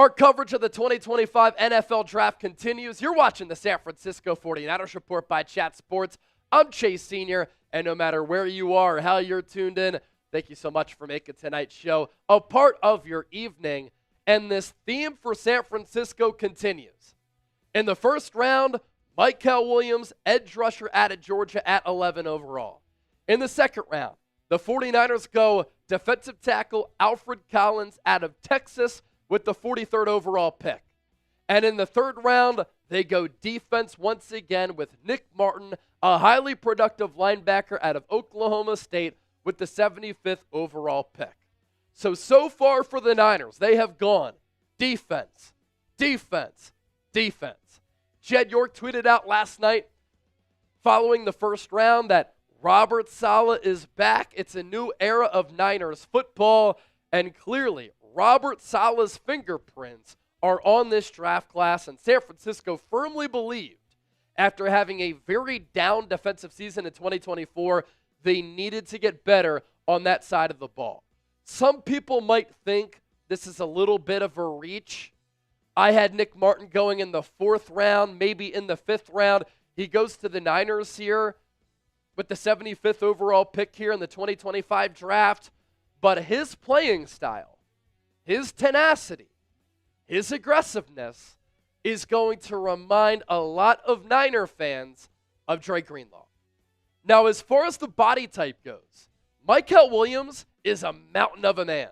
Our coverage of the 2025 NFL Draft continues. You're watching the San Francisco 49ers Report by Chat Sports. I'm Chase Sr., and no matter where you are or how you're tuned in, thank you so much for making tonight's show a part of your evening. And this theme for San Francisco continues. In the first round, Mykel Williams, edge rusher out of Georgia at 11 overall. In the second round, the 49ers go defensive tackle Alfred Collins out of Texas with the 43rd overall pick. And in the third round, they go defense once again with Nick Martin, a highly productive linebacker out of Oklahoma State with the 75th overall pick. So far for the Niners, they have gone defense, defense, defense. Jed York tweeted out last night following the first round that Robert Saleh is back. It's a new era of Niners football, and clearly Robert Saleh's fingerprints are on this draft class, and San Francisco firmly believed after having a very down defensive season in 2024, they needed to get better on that side of the ball. Some people might think this is a little bit of a reach. I had Nick Martin going in the fourth round, maybe in the fifth round. He goes to the Niners here with the 75th overall pick here in the 2025 draft. But his playing style, his tenacity, his aggressiveness is going to remind a lot of Niner fans of Dre Greenlaw. Now, as far as the body type goes, Mykel Williams is a mountain of a man.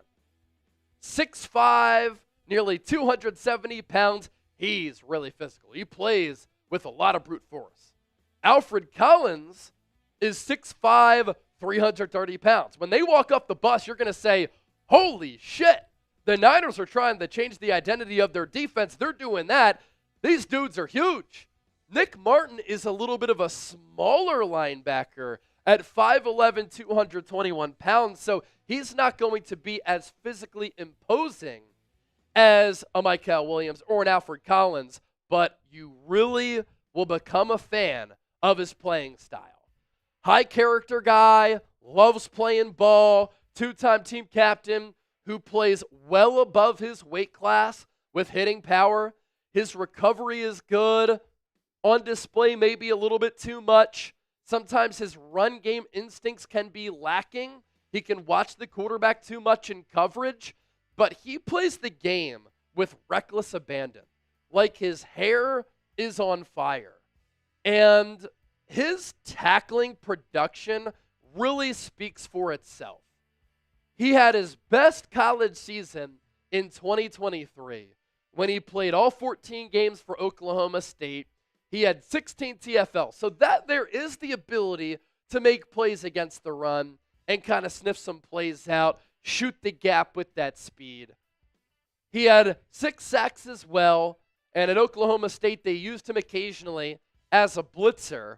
6'5", nearly 270 pounds. He's really physical. He plays with a lot of brute force. Alfred Collins is 6'5", 330 pounds. When they walk off the bus, you're going to say, holy shit, the Niners are trying to change the identity of their defense. They're doing that. These dudes are huge. Nick Martin is a little bit of a smaller linebacker at 5'11", 221 pounds, so he's not going to be as physically imposing as a Mykel Williams or an Alfred Collins, but you really will become a fan of his playing style. High character guy, loves playing ball, two-time team captain who plays well above his weight class with hitting power. His recovery is good. On display, maybe a little bit too much. Sometimes his run game instincts can be lacking. He can watch the quarterback too much in coverage, but he plays the game with reckless abandon. Like his hair is on fire. And his tackling production really speaks for itself. He had his best college season in 2023 when he played all 14 games for Oklahoma State. He had 16 TFL. So that there is the ability to make plays against the run and kind of sniff some plays out, shoot the gap with that speed. He had 6 sacks as well, and at Oklahoma State they used him occasionally as a blitzer.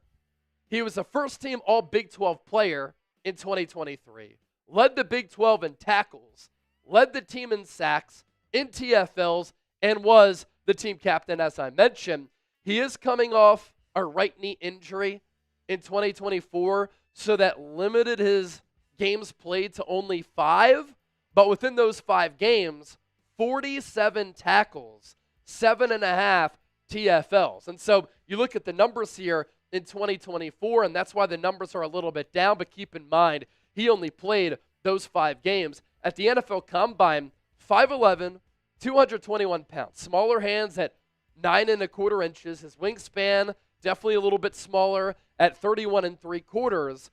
He was a first-team All-Big 12 player in 2023, led the Big 12 in tackles, led the team in sacks, in TFLs, and was the team captain, as I mentioned. He is coming off a right knee injury in 2024, so that limited his games played to only 5. But within those 5 games, 47 tackles, 7.5 TFLs. And so you look at the numbers here in 2024, and that's why the numbers are a little bit down. But keep in mind, he only played those 5 games. At the NFL Combine, 5'11", 221 pounds. Smaller hands at 9 1/4 inches. His wingspan definitely a little bit smaller at 31 3/4.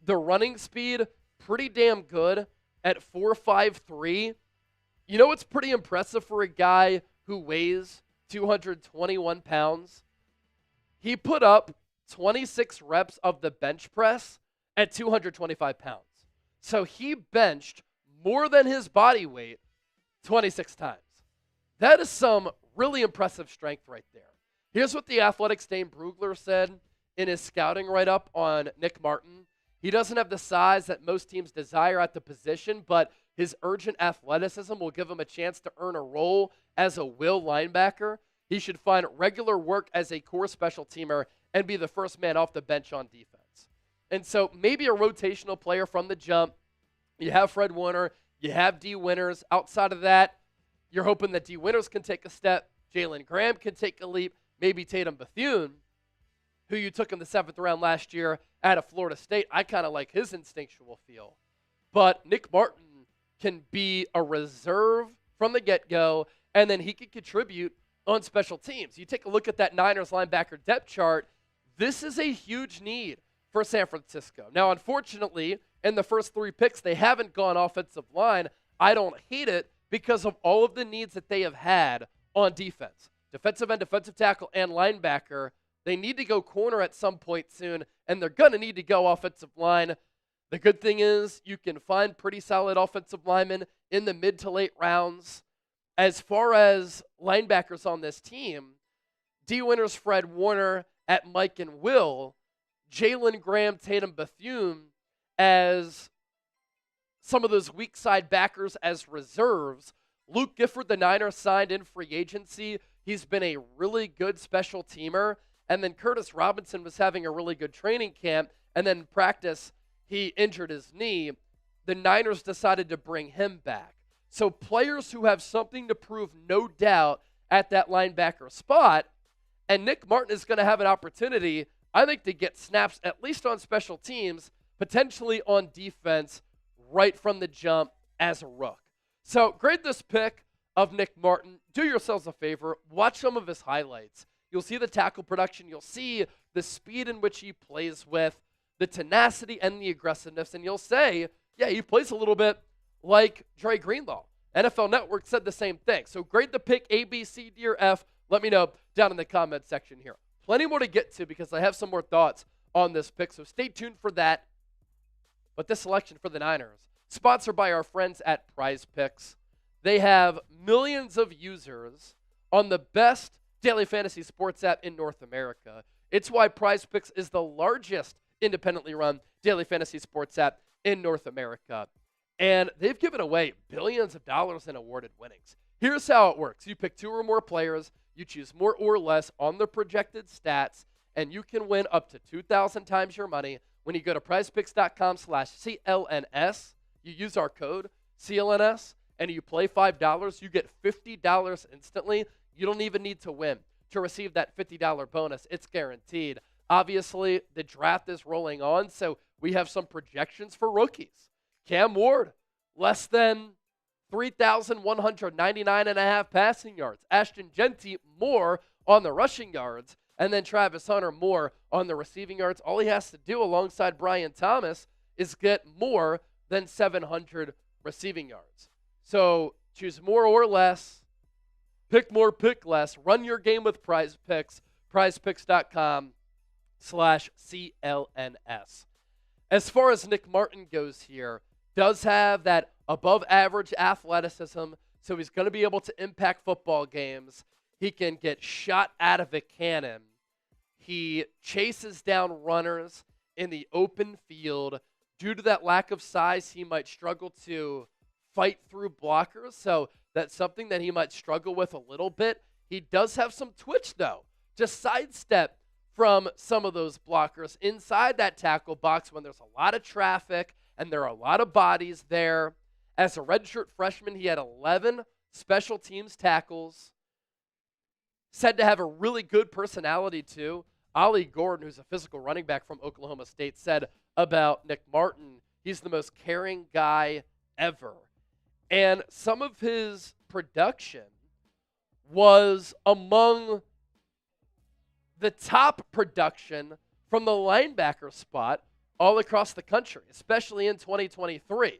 The running speed, pretty damn good at 4.53. You know what's pretty impressive for a guy who weighs 221 pounds? He put up 26 reps of the bench press at 225 pounds. So he benched more than his body weight 26 times. That is some really impressive strength right there. Here's what the Athletics' Dane Brugler said in his scouting write-up on Nick Martin. He doesn't have the size that most teams desire at the position, but his urgent athleticism will give him a chance to earn a role as a will linebacker. He should find regular work as a core special teamer and be the first man off the bench on defense. And so maybe a rotational player from the jump. You have Fred Warner. You have D. Winters. Outside of that, You're hoping that D. Winters can take a step, Jalen Graham can take a leap, maybe Tatum Bethune, who you took in the 7th round last year out of Florida State. I kind of like his instinctual feel. But Nick Martin can be a reserve from the get-go, and then he can contribute on special teams. You take a look at that Niners linebacker depth chart, this is a huge need for San Francisco. Now, unfortunately, in the first 3 picks, they haven't gone offensive line. I don't hate it because of all of the needs that they have had on defense. Defensive end, defensive tackle, and linebacker. They need to go corner at some point soon, and they're going to need to go offensive line. The good thing is you can find pretty solid offensive linemen in the mid to late rounds. As far as linebackers on this team, D. Winters, Fred Warner at Mike and Will, Jalen Graham, Tatum Bethune as some of those weak side backers as reserves. Luke Gifford, the Niners, signed in free agency. He's been a really good special teamer. And then Curtis Robinson was having a really good training camp. And then in practice, he injured his knee. The Niners decided to bring him back. So players who have something to prove, no doubt, at that linebacker spot. And Nick Martin is going to have an opportunity, I think, to get snaps at least on special teams, potentially on defense right from the jump as a rook. So grade this pick of Nick Martin. Do yourselves a favor. Watch some of his highlights. You'll see the tackle production. You'll see the speed in which he plays with, the tenacity and the aggressiveness. And you'll say, yeah, he plays a little bit like Dre Greenlaw. NFL Network said the same thing. So grade the pick A, B, C, D, or F. Let me know down in the comment section here. Plenty more to get to because I have some more thoughts on this pick. So stay tuned for that. But this selection for the Niners, sponsored by our friends at Prize Picks. They have millions of users on the best daily fantasy sports app in North America. It's why Prize Picks is the largest independently run daily fantasy sports app in North America. And they've given away billions of dollars in awarded winnings. Here's how it works. You pick 2 or more players. You choose more or less on the projected stats, and you can win up to 2,000 times your money when you go to prizepicks.com/CLNS. You use our code CLNS, and you play $5. You get $50 instantly. You don't even need to win to receive that $50 bonus. It's guaranteed. Obviously, the draft is rolling on, so we have some projections for rookies. Cam Ward, less than 3,199.5 passing yards. Ashton Jeanty, more on the rushing yards. And then Travis Hunter, more on the receiving yards. All he has to do alongside Brian Thomas is get more than 700 receiving yards. So choose more or less. Pick more, pick less. Run your game with Prize Picks. prizepicks.com/CLNS. As far as Nick Martin goes here, does have that above average athleticism, so he's going to be able to impact football games. He can get shot out of a cannon. He chases down runners in the open field. Due to that lack of size, he might struggle to fight through blockers, so that's something that he might struggle with a little bit. He does have some twitch, though. Just sidestep from some of those blockers inside that tackle box when there's a lot of traffic and there are a lot of bodies there. As a redshirt freshman, he had 11 special teams tackles. Said to have a really good personality, too. Ollie Gordon, who's a physical running back from Oklahoma State, said about Nick Martin, he's the most caring guy ever. And some of his production was among the top production from the linebacker spot all across the country, especially in 2023.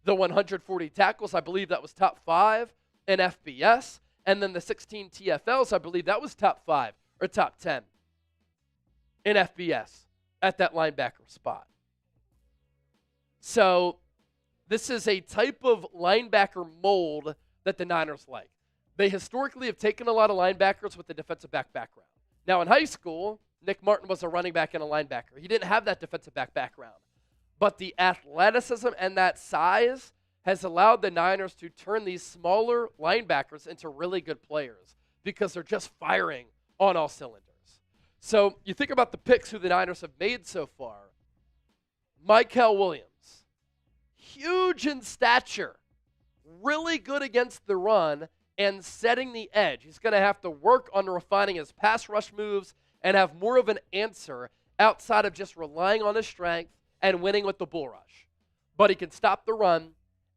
The 140 tackles, I believe that was top 5 in FBS. And then the 16 TFLs, I believe that was top 5 or top 10 in FBS at that linebacker spot. So this is a type of linebacker mold that the Niners like. They historically have taken a lot of linebackers with a defensive back background. Now in high school, Nick Martin was a running back and a linebacker. He didn't have that defensive back background. But the athleticism and that size has allowed the Niners to turn these smaller linebackers into really good players because they're just firing on all cylinders. So you think about the picks who the Niners have made so far. Mykel Williams, huge in stature, really good against the run, and setting the edge. He's going to have to work on refining his pass rush moves and have more of an answer outside of just relying on his strength and winning with the bull rush. But he can stop the run,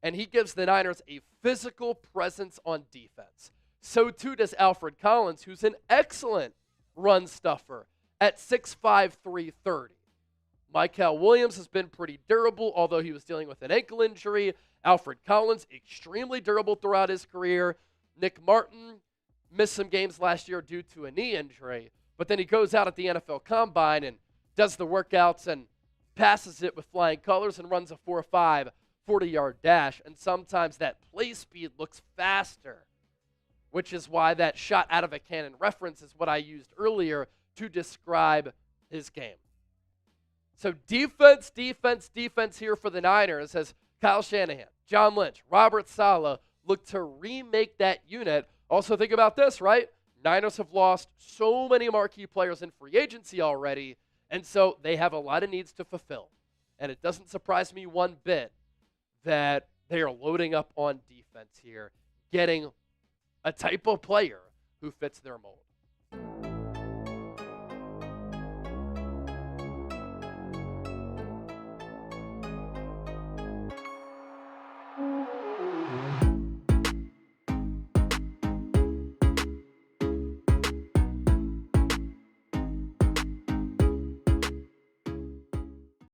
and he gives the Niners a physical presence on defense. So too does Alfred Collins, who's an excellent run stuffer at 6'5", 330. Mykel Williams has been pretty durable, although he was dealing with an ankle injury. Alfred Collins, extremely durable throughout his career. Nick Martin missed some games last year due to a knee injury, but then he goes out at the NFL Combine and does the workouts and passes it with flying colors and runs a 4.5 40-yard dash, and sometimes that play speed looks faster, which is why that shot out of a cannon reference is what I used earlier to describe his game. So defense, defense, defense here for the Niners as Kyle Shanahan, John Lynch, Robert Saleh look to remake that unit. Also think about this, right? Niners have lost so many marquee players in free agency already, and so they have a lot of needs to fulfill. And it doesn't surprise me one bit that they are loading up on defense here, getting a type of player who fits their mold.